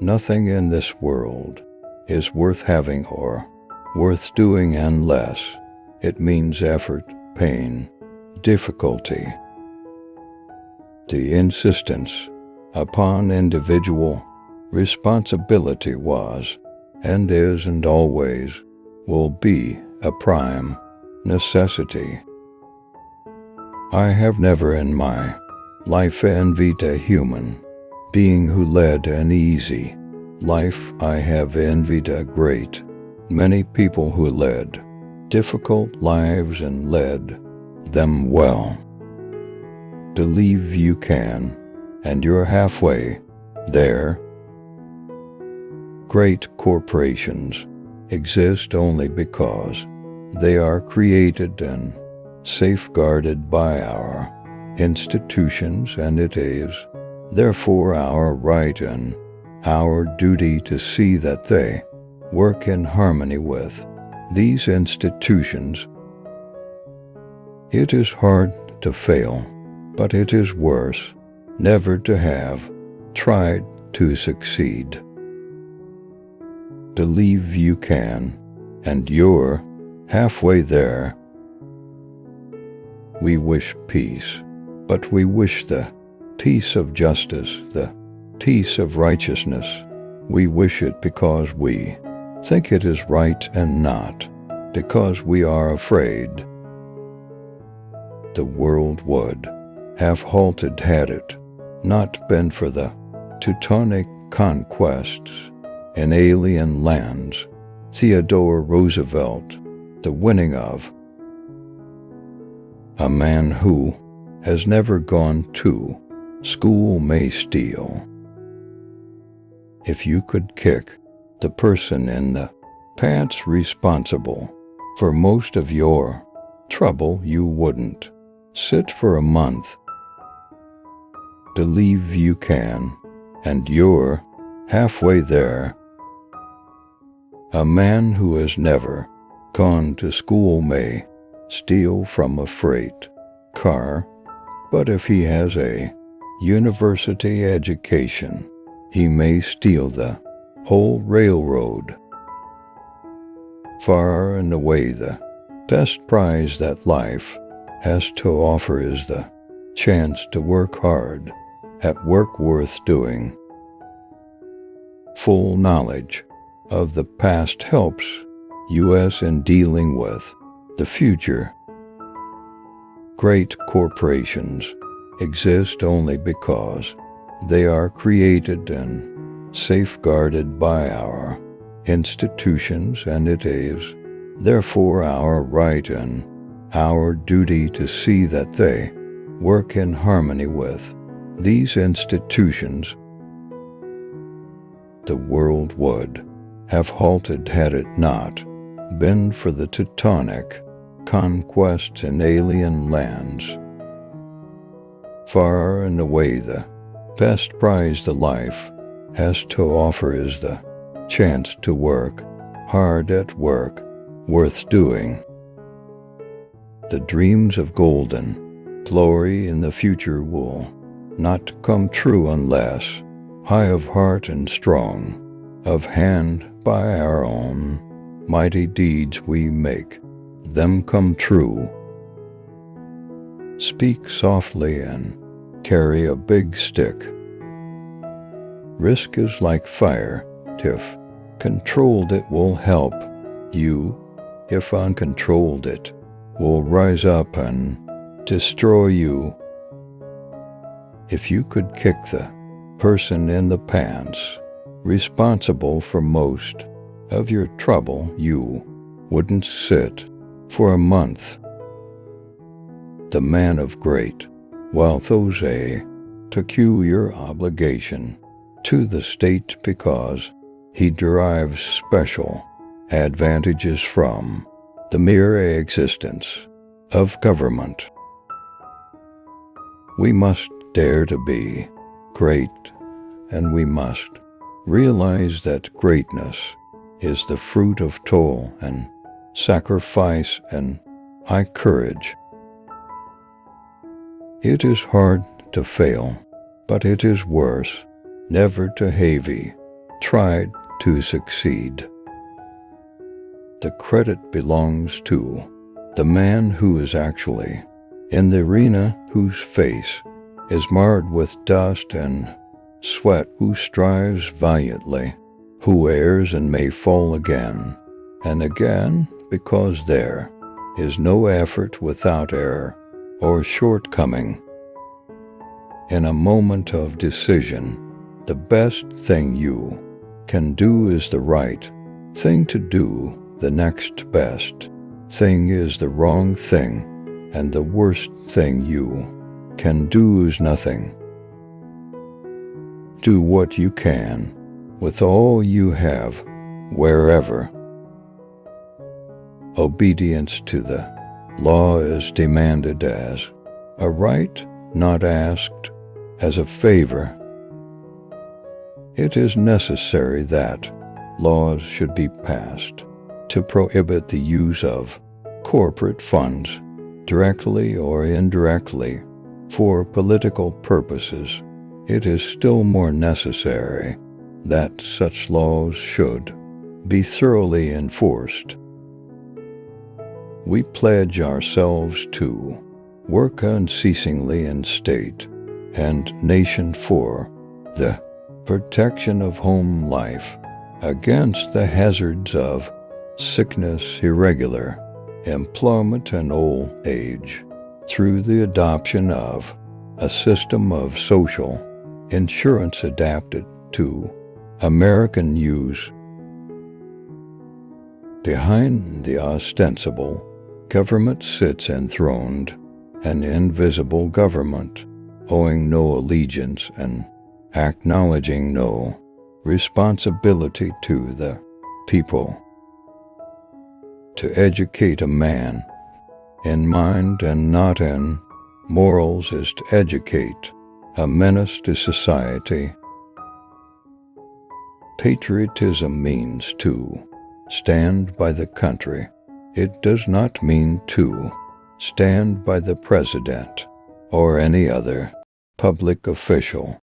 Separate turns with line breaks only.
Nothing in this world is worth having or worth doing unless it means effort, pain, difficulty. The insistence upon individual responsibility was, and is, and always will be a prime necessity. I have never in my life envied a human being who led an easy life. I have envied a great many people who led difficult lives and led them well. Believe you can, and you're halfway there. Great corporations exist only because they are created and safeguarded by our institutions, and it is therefore our right and our duty to see that they work in harmony with these institutions. It is hard to fail, but it is worse never to have tried to succeed. Believe you can, and you're halfway there. We wish peace, but we wish the peace of justice, the peace of righteousness. We wish it because we think it is right and not because we are afraid. The world would have halted had it not been for the Teutonic conquests in alien lands. Theodore Roosevelt, the winning of a man who has never gone to school may steal. If you could kick the person in the pants responsible for most of your trouble, you wouldn't sit for a month. Believe you can, and you're halfway there. A man who has never gone to school may steal from a freight car, but if he has a university education, he may steal the whole railroad. Far and away the best prize that life has to offer is the chance to work hard at work worth doing. Full knowledge of the past helps us in dealing with the future. Great corporations exist only because they are created and safeguarded by our institutions, and it is therefore our right and our duty to see that they work in harmony with these institutions. The world would have halted had it not been for the Teutonic conquests in alien lands. Far and away the best prize the life has to offer is the chance to work hard at work worth doing. The dreams of golden glory in the future will not come true unless, high of heart and strong of hand, by our own mighty deeds we make them come true. Speak softly and carry a big stick. Risk is like fire. If controlled, it will help you. If uncontrolled, it will rise up and destroy you. If you could kick the person in the pants responsible for most of your trouble, you wouldn't sit for a month. The man of great wealth owes a peculiar obligation to the state because he derives special advantages from the mere existence of government. We must dare to be great, and we must realize that greatness is the fruit of toil and sacrifice and high courage. It is hard to fail, but it is worse never to have tried to succeed. The credit belongs to the man who is actually in the arena, whose face is marred with dust and sweat, who strives valiantly, who errs and may fall again and again, because there is no effort without error or shortcoming. In a moment of decision, the best thing you can do is the right thing to do. The next best thing is the wrong thing, and the worst thing you can do is nothing. Do what you can with all you have, wherever. Obedience to the law is demanded as a right, not asked as a favor. It is necessary that laws should be passed to prohibit the use of corporate funds, directly or indirectly, for political purposes. It is still more necessary that such laws should be thoroughly enforced. We pledge ourselves to work unceasingly in state and nation for the protection of home life against the hazards of sickness, irregular employment, and old age, through the adoption of a system of social insurance adapted to American use. Behind the ostensible government sits enthroned an invisible government, owing no allegiance and acknowledging no responsibility to the people. To educate a man in mind and not in morals is to educate a menace to society. Patriotism means to stand by the country. It does not mean to stand by the president or any other public official.